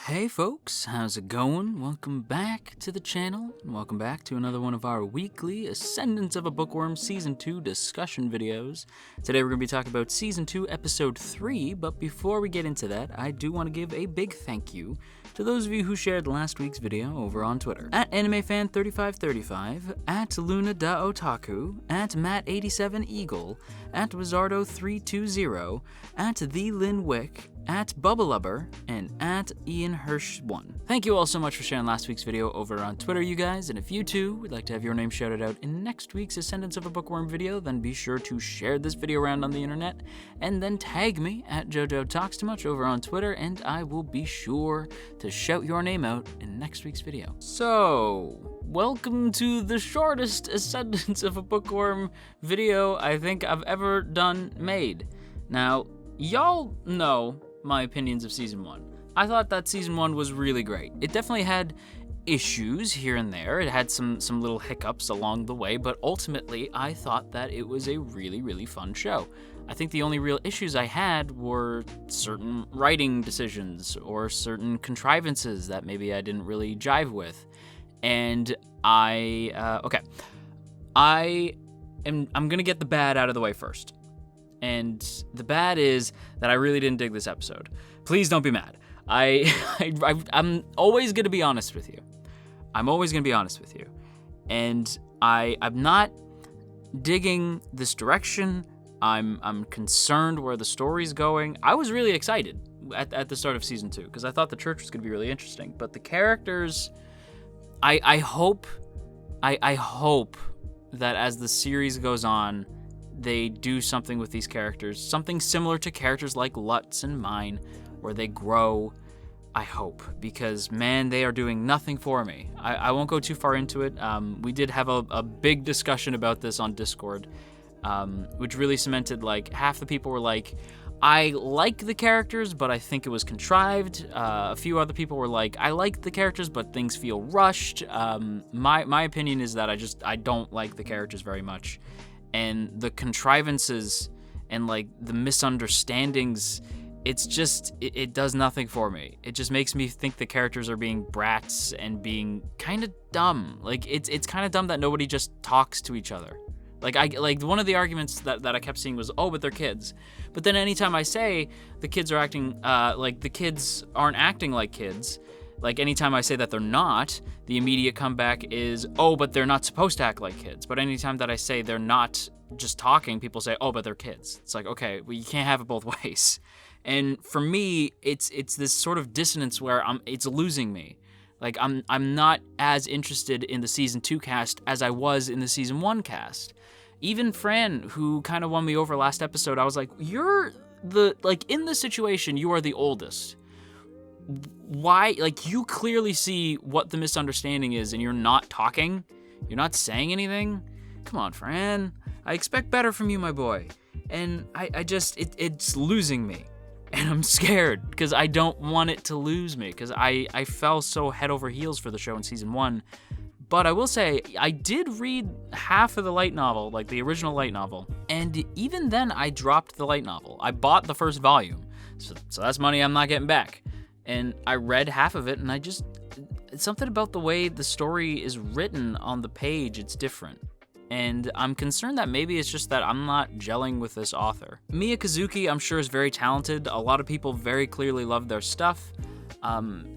Hey folks, how's it going? Welcome back to the channel, and welcome back to another one of our weekly Ascendance of a Bookworm Season 2 discussion videos. Today we're going to be talking about Season 2, Episode 3, but before we get into that, I do want to give a big thank you to those of you who shared last week's video over on Twitter. At AnimeFan3535, at LunaDaOtaku, at Matt87Eagle, at Wizardo320, at TheLynWick, at Bubblelubber, and at Ian Hirsch1. Thank you all so much for sharing last week's video over on Twitter, you guys, and if you too would like to have your name shouted out in next week's Ascendance of a Bookworm video, then be sure to share this video around on the internet, and then tag me at JoJo Talks Too Much over on Twitter, and I will be sure to shout your name out in next week's video. So, welcome to the shortest Ascendance of a Bookworm video I think I've ever made. Now, y'all know my opinions of Season 1. I thought that Season 1 was really great. It definitely had issues here and there. It had some little hiccups along the way, but ultimately I thought that it was a really fun show. I think the only real issues I had were certain writing decisions or certain contrivances that maybe I didn't really jive with. And I'm gonna get the bad out of the way first. And the bad is that I really didn't dig this episode. Please don't be mad. I'm always gonna be honest with you. I'm always gonna be honest with you. And I'm not digging this direction. I'm concerned where the story's going. I was really excited at the start of Season 2 because I thought the church was gonna be really interesting. But the characters, I hope that as the series goes on, they do something with these characters, something similar to characters like Lutz and mine, where they grow, I hope, because man, they are doing nothing for me. I won't go too far into it. We did have a big discussion about this on Discord, which really cemented, like, half the people were like, I like the characters, but I think it was contrived. A few other people were like, I like the characters, but things feel rushed. My opinion is that I don't like the characters very much. And the contrivances and like the misunderstandings, it's just, it does nothing for me. It just makes me think the characters are being brats and being kind of dumb. Like it's kind of dumb that nobody just talks to each other. Like one of the arguments that I kept seeing was, oh, but they're kids. But then anytime I say the kids are acting, like the kids aren't acting like kids, like anytime I say that they're not, the immediate comeback is, oh, but they're not supposed to act like kids. But anytime that I say they're not just talking, people say, oh, but they're kids. It's like, okay, well, you can't have it both ways. And for me, it's this sort of dissonance where it's losing me. Like I'm not as interested in the Season 2 cast as I was in the Season 1 cast. Even Fran, who kind of won me over last episode, I was like, you're in this situation, you are the oldest. Why? Like, you clearly see what the misunderstanding is and you're not talking? You're not saying anything? Come on, Fran. I expect better from you, my boy. And it's losing me. And I'm scared because I don't want it to lose me because I fell so head over heels for the show in Season 1. But I will say, I did read half of the light novel, like the original light novel. And even then, I dropped the light novel. I bought the first volume. So that's money I'm not getting back. And I read half of it, and it's something about the way the story is written on the page, it's different. And I'm concerned that maybe it's just that I'm not gelling with this author. Mia Kazuki, I'm sure, is very talented. A lot of people very clearly love their stuff.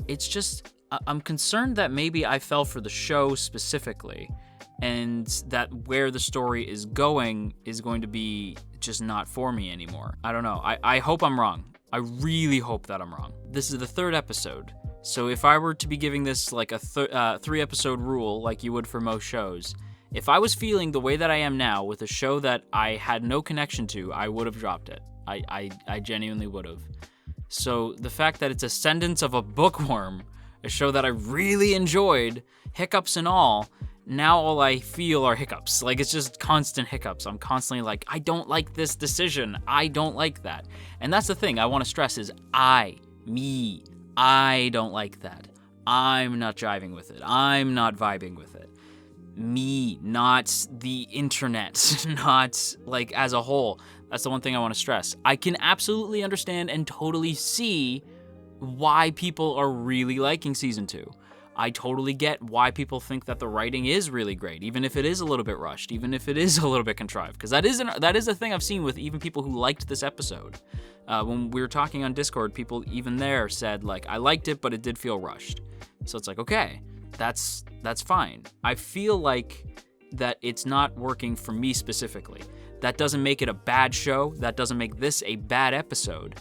It's just, I'm concerned that maybe I fell for the show specifically, and that where the story is going to be just not for me anymore. I don't know. I hope I'm wrong. I really hope that I'm wrong. This is the third episode, so if I were to be giving this like a 3-episode rule like you would for most shows, if I was feeling the way that I am now with a show that I had no connection to, I would have dropped it. I genuinely would have. So the fact that it's Ascendance of a Bookworm, a show that I really enjoyed, hiccups and all, now all I feel are hiccups. Like, it's just constant hiccups. I'm constantly like, I don't like this decision. I don't like that. And that's the thing I want to stress is I don't like that. I'm not jiving with it. I'm not vibing with it. Me, not the internet, not like as a whole. That's the one thing I want to stress. I can absolutely understand and totally see why people are really liking season 2. I totally get why people think that the writing is really great, even if it is a little bit rushed, even if it is a little bit contrived, because that is a thing I've seen with even people who liked this episode. When we were talking on Discord, people even there said, like, I liked it, but it did feel rushed. So it's like, okay, that's fine. I feel like that it's not working for me specifically. That doesn't make it a bad show. That doesn't make this a bad episode.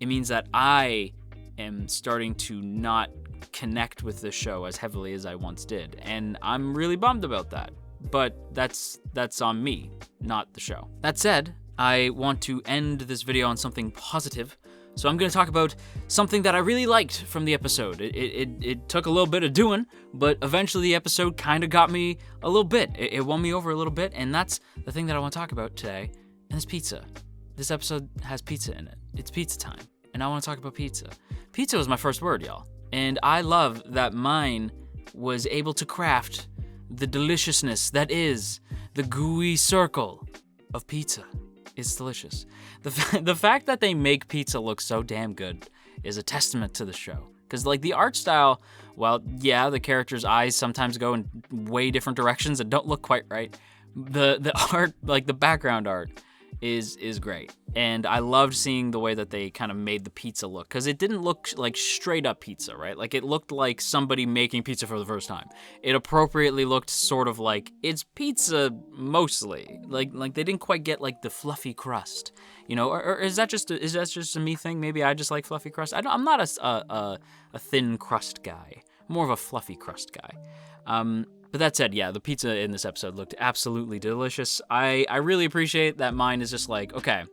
It means that I am starting to not connect with the show as heavily as I once did, and I'm really bummed about that. But that's on me, not the show. That said, I want to end this video on something positive, so I'm going to talk about something that I really liked from the episode. It took a little bit of doing, but eventually the episode kind of got me a little bit. It won me over a little bit, and that's the thing that I want to talk about today, and it's pizza. This episode has pizza in it. It's pizza time, and I want to talk about pizza. Pizza was my first word, y'all. And I love that mine was able to craft the deliciousness that is the gooey circle of pizza. It's delicious. The fact that they make pizza look so damn good is a testament to the show. Because, like, the art style, well, yeah, the characters' eyes sometimes go in way different directions and don't look quite right. The art, like the background art, is great. And I loved seeing the way that they kind of made the pizza look, because it didn't look like straight up pizza, right? Like, it looked like somebody making pizza for the first time. It appropriately looked sort of like it's pizza mostly. Like they didn't quite get like the fluffy crust, you know? Or is that just a me thing? Maybe I just like fluffy crust. I'm not a thin crust guy. I'm more of a fluffy crust guy. But that said, yeah, the pizza in this episode looked absolutely delicious. I really appreciate that mine is just like, okay,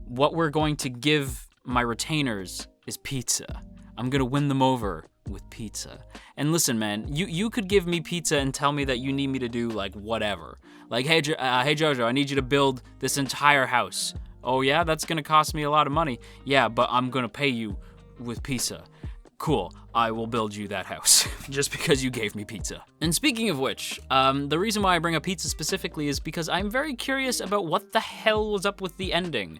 what we're going to give my retainers is pizza. I'm going to win them over with pizza. And listen, man, you could give me pizza and tell me that you need me to do, like, whatever. Like, hey, JoJo, I need you to build this entire house. Oh, yeah? That's going to cost me a lot of money. Yeah, but I'm going to pay you with pizza. Cool, I will build you that house, just because you gave me pizza. And speaking of which, the reason why I bring up pizza specifically is because I'm very curious about what the hell was up with the ending.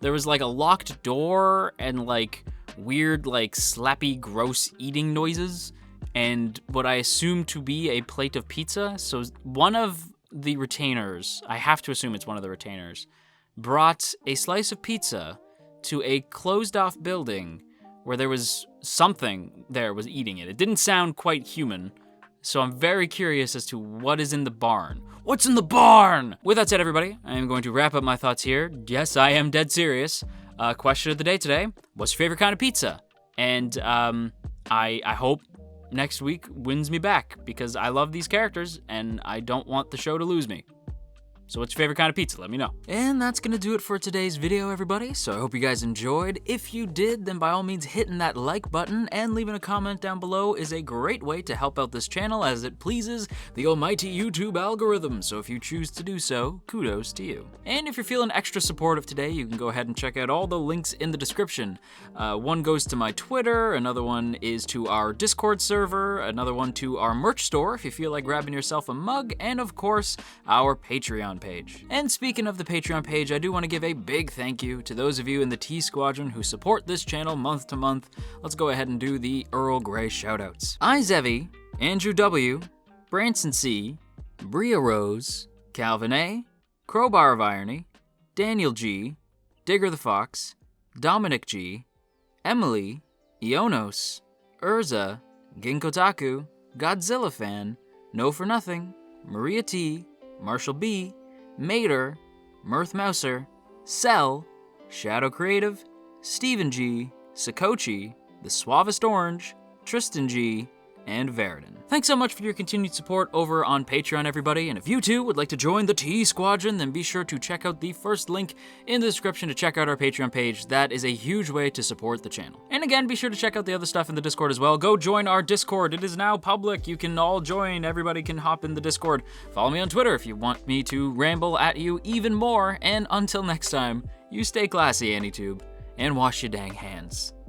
There was like a locked door and like weird, like slappy, gross eating noises, and what I assume to be a plate of pizza. So one of the retainers, I have to assume it's one of the retainers, brought a slice of pizza to a closed off building where there was something there was eating it. It didn't sound quite human, so I'm very curious as to what is in the barn. What's in the barn? With that said, everybody, I am going to wrap up my thoughts here. Yes, I am dead serious. Question of the day today, what's your favorite kind of pizza? And I hope next week wins me back, because I love these characters, and I don't want the show to lose me. So what's your favorite kind of pizza? Let me know. And that's gonna do it for today's video, everybody. So I hope you guys enjoyed. If you did, then by all means hitting that like button and leaving a comment down below is a great way to help out this channel, as it pleases the almighty YouTube algorithm. So if you choose to do so, kudos to you. And if you're feeling extra supportive today, you can go ahead and check out all the links in the description. One goes to my Twitter, another one is to our Discord server, another one to our merch store if you feel like grabbing yourself a mug, and of course, our Patreon page. And speaking of the Patreon page, I do want to give a big thank you to those of you in the T Squadron who support this channel month to month. Let's go ahead and do the Earl Grey shoutouts. Zevi, Andrew W, Branson C, Bria Rose, Calvin A, Crowbar of Irony, Daniel G, Digger the Fox, Dominic G, Emily, Ionos, Urza, Ginkotaku, Godzilla Fan, No For Nothing, Maria T, Marshall B, Mater, Mirth Mouser, Cell, Shadow Creative, Stephen G, Sakochi, The Suavest Orange, Tristan G, and Veridon. Thanks so much for your continued support over on Patreon, everybody, and if you too would like to join the T Squadron, then be sure to check out the first link in the description to check out our Patreon page. That is a huge way to support the channel. And again, be sure to check out the other stuff in the Discord as well. Go join our Discord. It is now public. You can all join. Everybody can hop in the Discord. Follow me on Twitter if you want me to ramble at you even more. And until next time, you stay classy, AnyTube, and wash your dang hands.